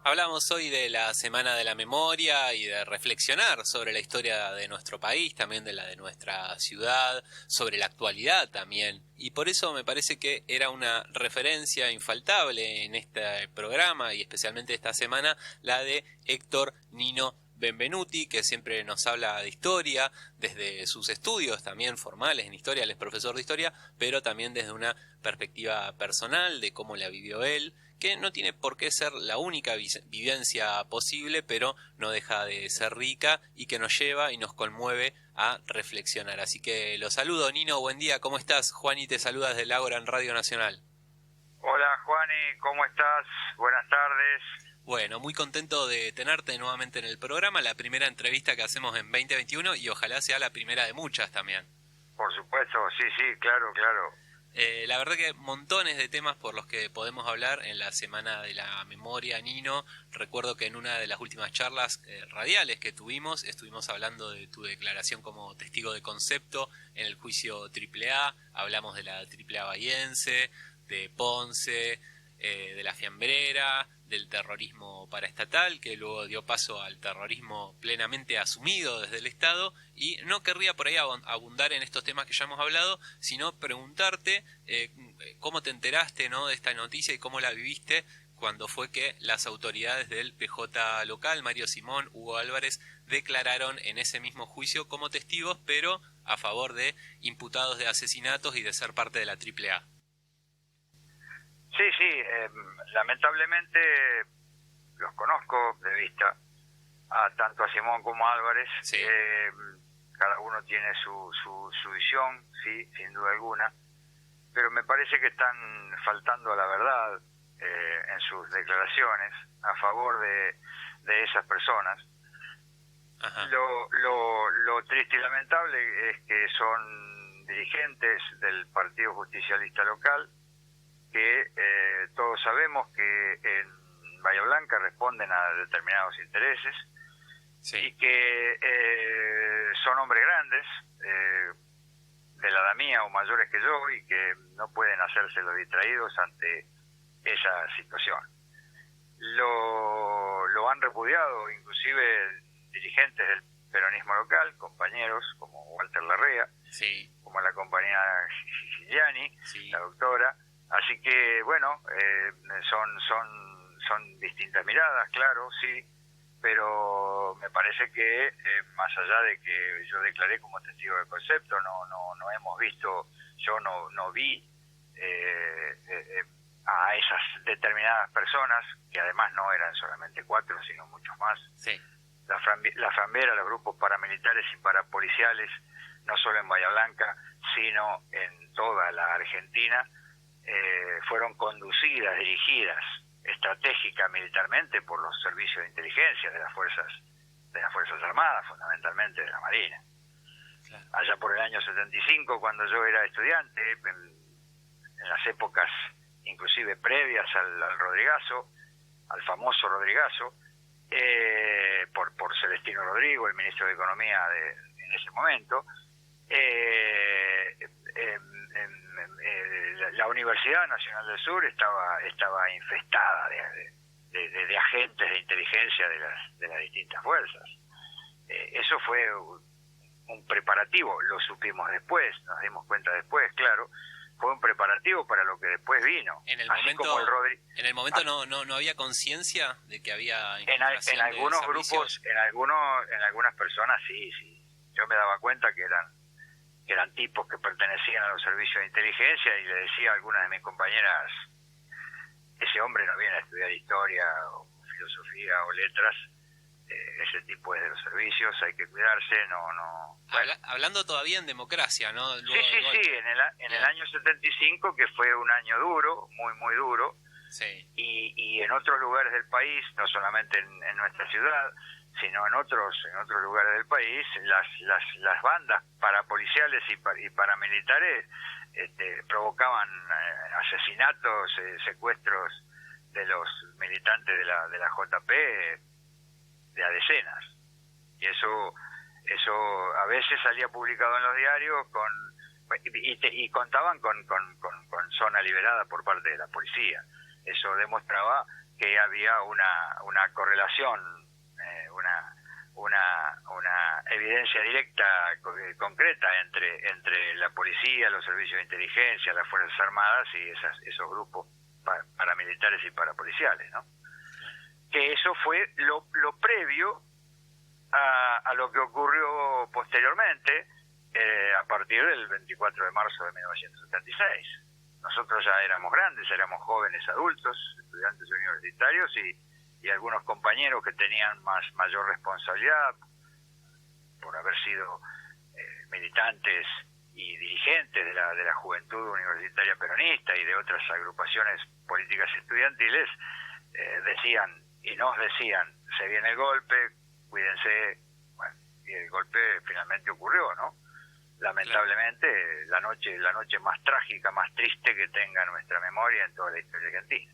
Hablamos hoy de la Semana de la Memoria y de reflexionar sobre la historia de nuestro país, también de la de nuestra ciudad, sobre la actualidad también. Y por eso me parece que era una referencia infaltable en este programa y especialmente esta semana la de Héctor Nino Benvenuti, que siempre nos habla de historia, desde sus estudios también formales en historia, él es profesor de historia, pero también desde una perspectiva personal de cómo la vivió él, que no tiene por qué ser la única vivencia posible, pero no deja de ser rica y que nos lleva y nos conmueve a reflexionar. Así que lo saludo, Nino, buen día, ¿cómo estás? Juani te saluda desde el Ágora en Radio Nacional. Hola Juani, ¿cómo estás? Buenas tardes. Bueno, muy contento de tenerte nuevamente en el programa, la primera entrevista que hacemos en 2021 y ojalá sea la primera de muchas también. Por supuesto, sí, claro. La verdad que montones de temas por los que podemos hablar en la Semana de la Memoria, Nino. Recuerdo que en una de las últimas charlas radiales que tuvimos, estuvimos hablando de tu declaración como testigo de concepto en el juicio AAA, hablamos de la AAA bahiense, de Ponce, de la Fiambrera, del terrorismo paraestatal, que luego dio paso al terrorismo plenamente asumido desde el Estado, y no querría por ahí abundar en estos temas que ya hemos hablado, sino preguntarte cómo te enteraste, ¿no?, de esta noticia y cómo la viviste cuando fue que las autoridades del PJ local, Mario Simón, Hugo Álvarez, declararon en ese mismo juicio como testigos, pero a favor de imputados de asesinatos y de ser parte de la AAA. Sí, lamentablemente los conozco de vista, tanto a Simón como a Álvarez. Sí. Cada uno tiene su visión, sí, sin duda alguna, pero me parece que están faltando a la verdad en sus declaraciones a favor de esas personas. Ajá. Lo triste y lamentable es que son dirigentes del Partido Justicialista local, que todos sabemos que en Bahía Blanca responden a determinados intereses, sí, y que son hombres grandes, de la edad mía o mayores que yo, y que no pueden hacerse los distraídos ante esa situación. Lo han repudiado inclusive dirigentes del peronismo local, compañeros como Walter Larrea, sí, como la compañera Giuliani, sí, la doctora. Así que, bueno, son distintas miradas, claro, sí, pero me parece que más allá de que yo declaré como testigo de concepto, no hemos visto, yo no vi a esas determinadas personas, que además no eran solamente 4, sino muchos más. Sí. La Fiambrera, los grupos paramilitares y parapoliciales, no solo en Bahía Blanca, sino en toda la Argentina, fueron conducidas, dirigidas estratégica militarmente por los servicios de inteligencia de las fuerzas armadas, fundamentalmente de la Marina. Claro. Allá por el año 75, cuando yo era estudiante, en las épocas inclusive previas al Rodrigazo, al famoso Rodrigazo, por Celestino Rodrigo, el ministro de Economía en ese momento, la Universidad Nacional del Sur estaba infestada de agentes de inteligencia de las distintas fuerzas. Eso fue un preparativo, lo supimos después, nos dimos cuenta después, claro, fue un preparativo para lo que después vino. En el así momento, como en el momento no había conciencia de que había en algunos grupos, en algunas personas sí. Yo me daba cuenta que eran tipos que pertenecían a los servicios de inteligencia, y le decía a algunas de mis compañeras: ese hombre no viene a estudiar historia o filosofía o letras, ese tipo es de los servicios, hay que cuidarse, no. Bueno. Hablando todavía en democracia, ¿no? Luego sí, en el año 75, que fue un año duro, muy duro, sí, y en otros lugares del país, no solamente en nuestra ciudad, sino en otros lugares del país, las bandas parapoliciales y paramilitares provocaban asesinatos, secuestros de los militantes de la JP de a decenas. Y eso a veces salía publicado en los diarios y contaban con zona liberada por parte de la policía. Eso demostraba que había una correlación, una evidencia directa, concreta entre la policía, los servicios de inteligencia, las Fuerzas Armadas y esos grupos paramilitares y parapoliciales, ¿no? Que eso fue lo previo a lo que ocurrió posteriormente, a partir del 24 de marzo de 1976. Nosotros ya éramos grandes, éramos jóvenes adultos, estudiantes universitarios y algunos compañeros que tenían mayor responsabilidad por haber sido militantes y dirigentes de la juventud universitaria peronista y de otras agrupaciones políticas estudiantiles, decían y nos decían: se viene el golpe, cuídense. Bueno, y el golpe finalmente ocurrió, ¿no? Lamentablemente, la noche más trágica, más triste que tenga nuestra memoria en toda la historia argentina.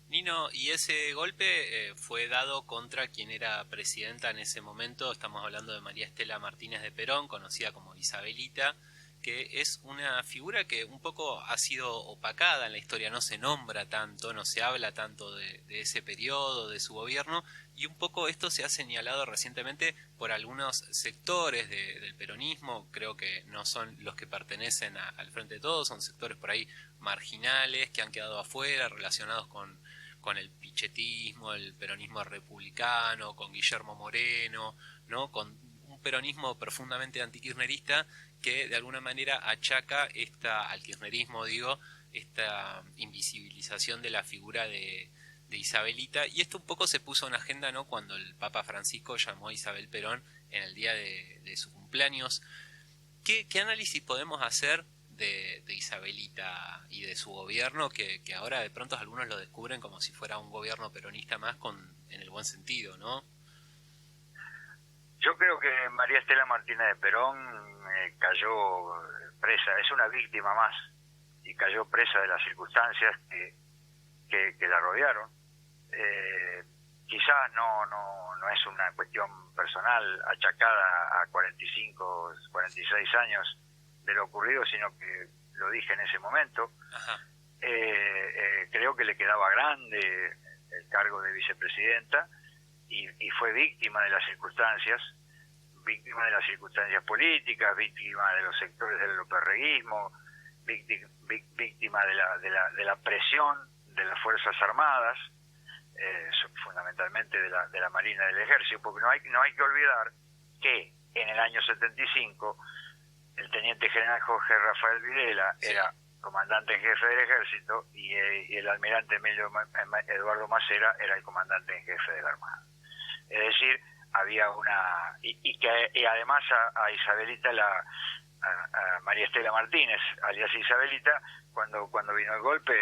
Nino, y ese golpe fue dado contra quien era presidenta en ese momento. Estamos hablando de María Estela Martínez de Perón, conocida como Isabelita, que es una figura que un poco ha sido opacada en la historia, no se nombra tanto, no se habla tanto de ese periodo, de su gobierno, y un poco esto se ha señalado recientemente por algunos sectores del peronismo. Creo que no son los que pertenecen al Frente de Todos, son sectores por ahí marginales que han quedado afuera, relacionados con el pichetismo, el peronismo republicano, con Guillermo Moreno, ¿no? Con un peronismo profundamente antikirchnerista que de alguna manera achaca al kirchnerismo, esta invisibilización de la figura de Isabelita, y esto un poco se puso en agenda, ¿no?, cuando el Papa Francisco llamó a Isabel Perón en el día de su cumpleaños. ¿Qué análisis podemos hacer de Isabelita y de su gobierno, que ahora de pronto algunos lo descubren como si fuera un gobierno peronista más, en el buen sentido, ¿no? Yo creo que María Estela Martínez de Perón cayó presa, es una víctima más, y cayó presa de las circunstancias que la rodearon. Quizás no es una cuestión personal achacada a 45, 46 años de lo ocurrido, sino que lo dije en ese momento. Creo que le quedaba grande el cargo de vicepresidenta y fue víctima de las circunstancias políticas, víctima de los sectores del loperreguismo, víctima de la presión de las Fuerzas Armadas, fundamentalmente de la Marina y del Ejército, porque no hay que olvidar que en el año 75 el teniente general Jorge Rafael Videla era comandante en jefe del Ejército y el almirante Emilio Eduardo Macera era el comandante en jefe de la Armada. Es decir, había y además a Isabelita, a María Estela Martínez, alias Isabelita, cuando vino el golpe,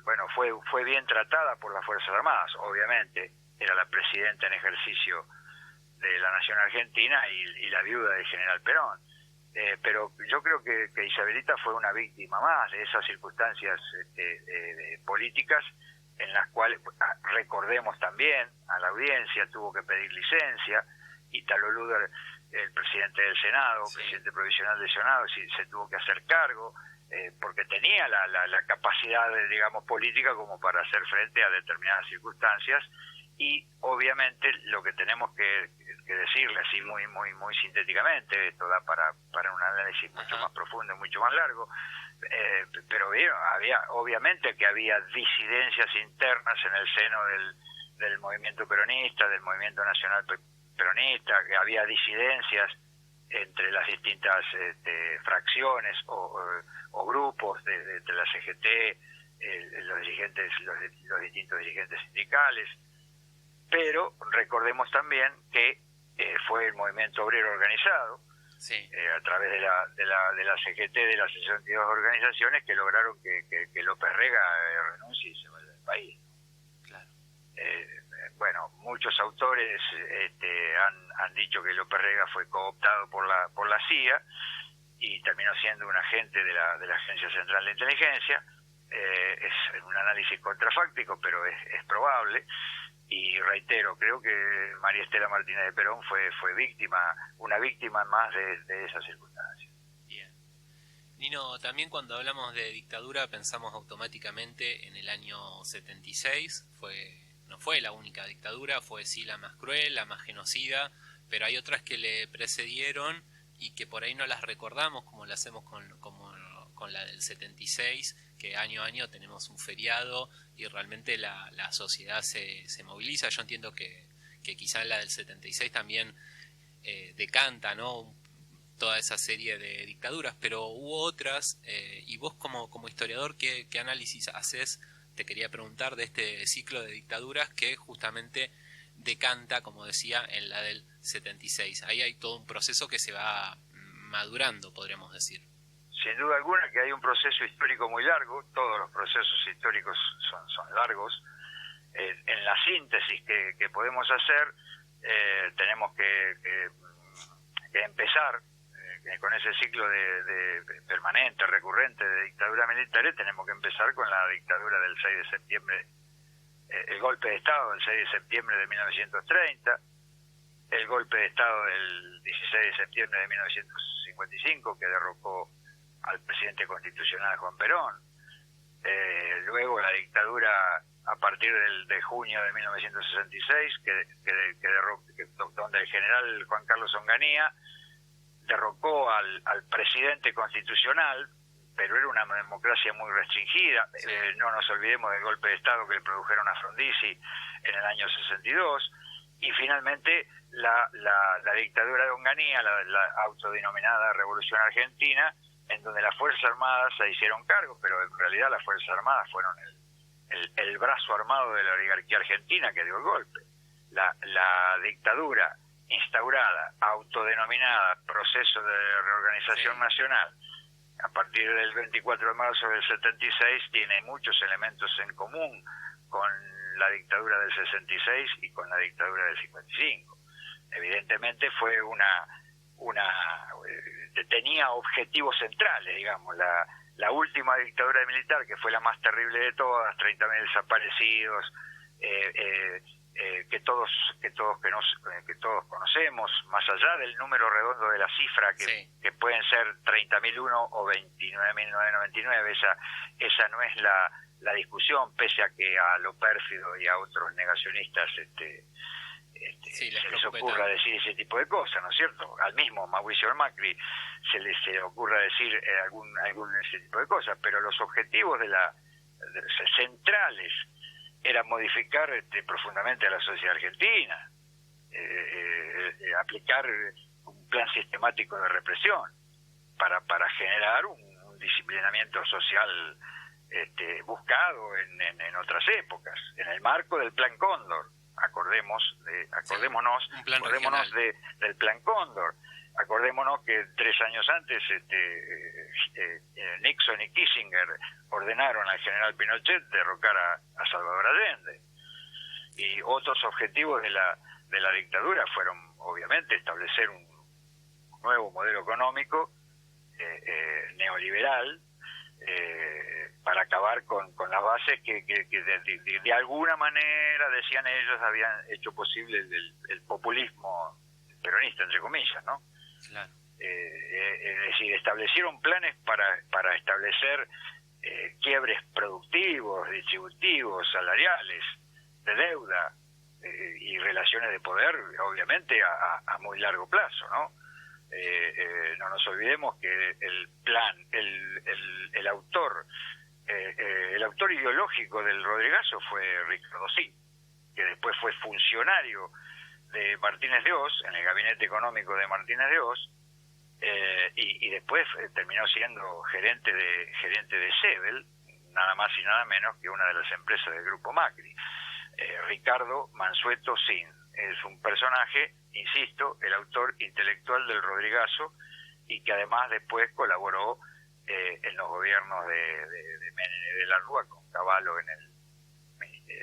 bueno, fue bien tratada por las Fuerzas Armadas. Obviamente era la presidenta en ejercicio de la Nación Argentina y la viuda del general Perón. Pero yo creo que Isabelita fue una víctima más de esas circunstancias políticas, en las cuales, recordemos también, a la audiencia tuvo que pedir licencia, Italo Luder, el presidente del Senado, presidente provisional del Senado, se tuvo que hacer cargo, porque tenía la capacidad, digamos, política como para hacer frente a determinadas circunstancias. Y obviamente lo que tenemos que decirle así muy sintéticamente, esto da para un análisis mucho más profundo y mucho más largo, pero obviamente que había disidencias internas en el seno del movimiento peronista, del movimiento nacional peronista, que había disidencias entre las distintas fracciones o grupos de la CGT, los distintos dirigentes sindicales. Pero recordemos también que fue el movimiento obrero organizado, a través de la CGT, de las 62 organizaciones, que lograron que López Rega renuncie y se vaya del país. Claro. Bueno, muchos autores han dicho que López Rega fue cooptado por la CIA y terminó siendo un agente de la Agencia Central de Inteligencia. Es un análisis contrafáctico, pero es probable. Y reitero, creo que María Estela Martínez de Perón fue una víctima más de esas circunstancias. Bien. Nino, también cuando hablamos de dictadura pensamos automáticamente en el año 76, no fue la única dictadura, fue sí la más cruel, la más genocida, pero hay otras que le precedieron y que por ahí no las recordamos como lo hacemos con la del 76, que año a año tenemos un feriado y realmente la sociedad se moviliza. Yo entiendo que quizá en la del 76 también decanta, ¿no?, toda esa serie de dictaduras, pero hubo otras, y vos como historiador, ¿qué análisis haces? Te quería preguntar de este ciclo de dictaduras que justamente decanta, como decía, en la del 76. Ahí hay todo un proceso que se va madurando, podríamos decir. Sin duda alguna que hay un proceso histórico muy largo, todos los procesos históricos son largos. En la síntesis que podemos hacer, tenemos que empezar con ese ciclo de permanente, recurrente de dictaduras militares. Tenemos que empezar con la dictadura del 6 de septiembre, el golpe de Estado del 6 de septiembre de 1930, el golpe de Estado del 16 de septiembre de 1955, que derrocó al presidente constitucional Juan Perón, luego la dictadura a partir de junio de 1966, donde el general Juan Carlos Onganía derrocó al presidente constitucional, pero era una democracia muy restringida. Sí. No nos olvidemos del golpe de Estado que le produjeron a Frondizi en el año 62, y finalmente la dictadura de Onganía, la autodenominada Revolución Argentina, en donde las Fuerzas Armadas se hicieron cargo, pero en realidad las Fuerzas Armadas fueron el brazo armado de la oligarquía argentina que dio el golpe. La dictadura instaurada, autodenominada Proceso de Reorganización Nacional, a partir del 24 de marzo del 76, tiene muchos elementos en común con la dictadura del 66 y con la dictadura del 55. Evidentemente fue tenía objetivos centrales, digamos. La última dictadura militar, que fue la más terrible de todas, 30.000 desaparecidos, que todos conocemos, más allá del número redondo de la cifra, que pueden ser 30.001 o 29.999, esa no es la discusión, pese a que a lo pérfido y a otros negacionistas se les ocurra decir ese tipo de cosas, ¿no es cierto? Al mismo Mauricio Macri se le ocurra decir algún ese tipo de cosas, pero los objetivos centrales era modificar profundamente a la sociedad argentina, aplicar un plan sistemático de represión para generar un disciplinamiento social buscado en otras épocas, en el marco del Plan Cóndor. Acordémonos del Plan Cóndor. Acordémonos que 3 años antes Nixon y Kissinger ordenaron al general Pinochet derrocar a Salvador Allende. Y otros objetivos de la dictadura fueron, obviamente, establecer un nuevo modelo económico neoliberal, para acabar con las bases que de alguna manera, decían ellos, habían hecho posible el populismo peronista, entre comillas, ¿no? Claro. Es decir, establecieron planes para establecer quiebres productivos, distributivos, salariales, de deuda, y relaciones de poder, obviamente, a muy largo plazo, ¿no? No nos olvidemos que el plan, el autor ideológico del Rodrigazo fue Ricardo Sí, que después fue funcionario de Martínez de Hoz, en el gabinete económico de Martínez de Hoz, y después terminó siendo gerente de Sebel, nada más y nada menos que una de las empresas del Grupo Macri. Ricardo Mansueto Sin es un personaje, insisto, el autor intelectual del Rodrigazo, y que además después colaboró en los gobiernos de la Rúa con Cavallo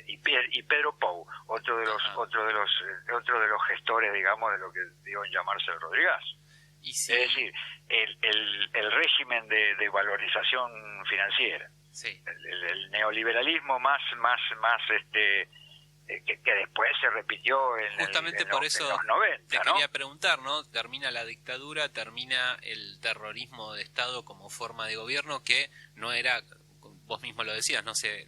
y Pedro Pou, otro de los gestores, digamos, de lo que dio en llamarse el Rodrigazo. Es decir, el régimen de valorización financiera, el neoliberalismo más que después se repitió justamente por eso en los 90, te ¿no? quería preguntar, ¿no? Termina la dictadura, termina el terrorismo de Estado como forma de gobierno, que no era, vos mismo lo decías, no se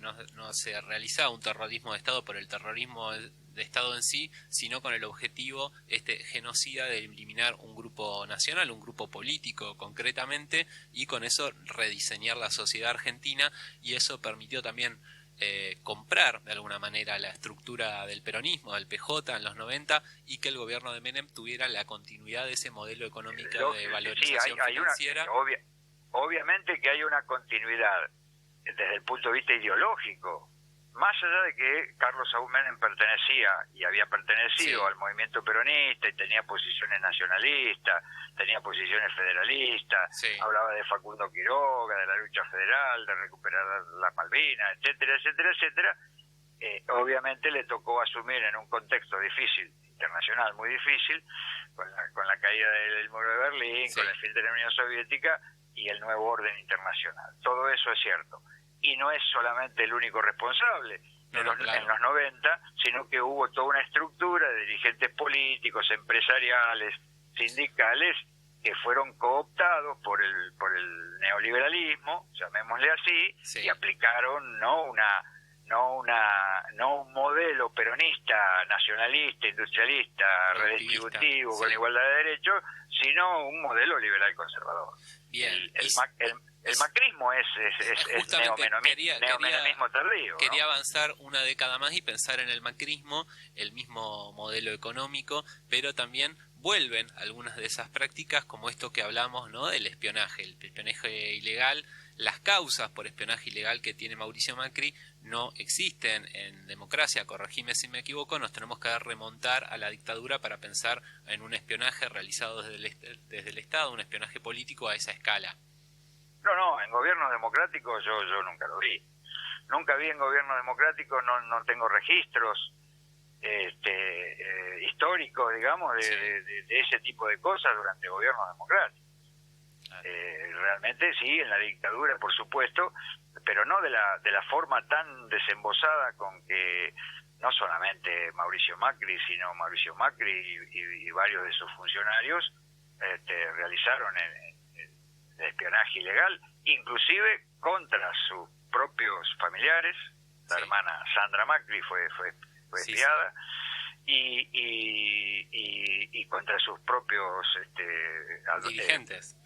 realizaba un terrorismo de Estado por el terrorismo de Estado en sí, sino con el objetivo genocida de eliminar un grupo nacional, un grupo político concretamente, y con eso rediseñar la sociedad argentina, y eso permitió también comprar de alguna manera la estructura del peronismo, del PJ en los 90, y que el gobierno de Menem tuviera la continuidad de ese modelo económico de valorización financiera. Obviamente que hay una continuidad desde el punto de vista ideológico, más allá de que Carlos Saúl Menem pertenecía y había pertenecido al movimiento peronista y tenía posiciones nacionalistas, tenía posiciones federalistas, hablaba de Facundo Quiroga, de la lucha federal, de recuperar las Malvinas, etcétera, etcétera, etcétera. Obviamente le tocó asumir en un contexto difícil, internacional muy difícil, con la caída del muro de Berlín, con el fin de la Unión Soviética y el nuevo orden internacional. Todo eso es cierto. Y no es solamente el único responsable en los 90, sino que hubo toda una estructura de dirigentes políticos, empresariales, sindicales, que fueron cooptados por el neoliberalismo, llamémosle así, y aplicaron no un modelo peronista, nacionalista, industrialista, redistributivo, con igualdad de derechos, sino un modelo liberal conservador. Bien. El macrismo es neomenemismo tardío. Quería avanzar una década más y pensar en el macrismo, el mismo modelo económico, pero también vuelven algunas de esas prácticas, como esto que hablamos, ¿no? Del espionaje, el espionaje ilegal. Las causas por espionaje ilegal que tiene Mauricio Macri no existen en democracia, corregime si me equivoco, nos tenemos que remontar a la dictadura para pensar en un espionaje realizado desde el Estado, un espionaje político a esa escala. No, en gobiernos democráticos yo nunca lo vi. Nunca vi en gobiernos democráticos, no tengo registros históricos, digamos, de ese tipo de cosas durante gobiernos democráticos. Realmente sí, en la dictadura, por supuesto, pero no de la forma tan desembosada con que no solamente Mauricio Macri, sino Mauricio Macri y varios de sus funcionarios realizaron el espionaje ilegal, inclusive contra sus propios familiares. La hermana Sandra Macri fue espiada, y contra sus propios dirigentes,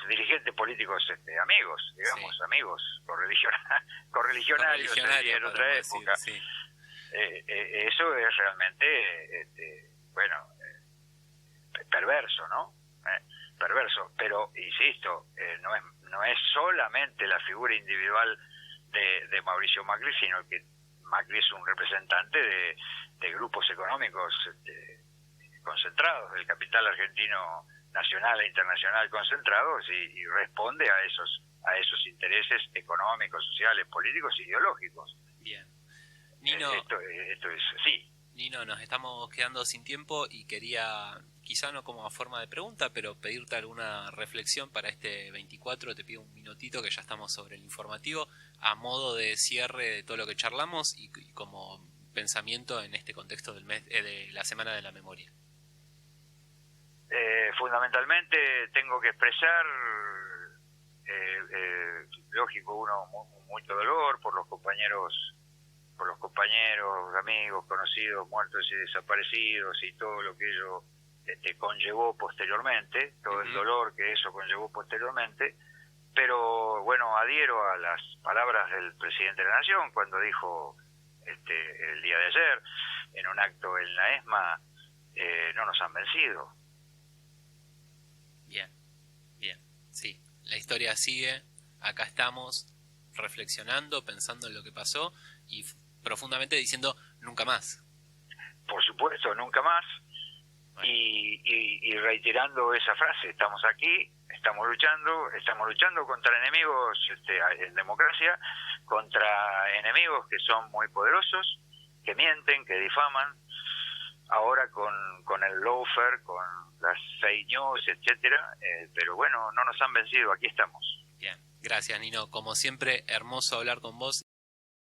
dirigentes políticos, amigos correligionarios en otra época. Eso es realmente perverso, ¿no? Perverso, pero insisto, no es solamente la figura individual de Mauricio Macri, sino que Macri es un representante de grupos económicos concentrados, del capital argentino nacional e internacional concentrados, y responde a esos intereses económicos, sociales, políticos e ideológicos. Bien. Nino, esto es así. Nino, nos estamos quedando sin tiempo y quería, quizá no como forma de pregunta, pero pedirte alguna reflexión para este 24. Te pido un minutito, que ya estamos sobre el informativo, a modo de cierre de todo lo que charlamos y como pensamiento en este contexto del mes de la Semana de la Memoria. Fundamentalmente tengo que expresar, lógico, mucho dolor por los compañeros, amigos, conocidos, muertos y desaparecidos, y todo lo que ello conllevó posteriormente, todo el dolor que eso conllevó posteriormente. Pero bueno, adhiero a las palabras del presidente de la Nación cuando dijo el día de ayer en un acto en la ESMA, no nos han vencido. Bien, sí, la historia sigue, acá estamos reflexionando, pensando en lo que pasó y profundamente diciendo nunca más. Por supuesto, nunca más. Bueno. Y reiterando esa frase, estamos aquí, estamos luchando contra enemigos en democracia, contra enemigos que son muy poderosos, que mienten, que difaman, ahora con el lawfare, con las fake news, etcétera, pero bueno, no nos han vencido, aquí estamos. Bien, gracias Nino, como siempre, hermoso hablar con vos.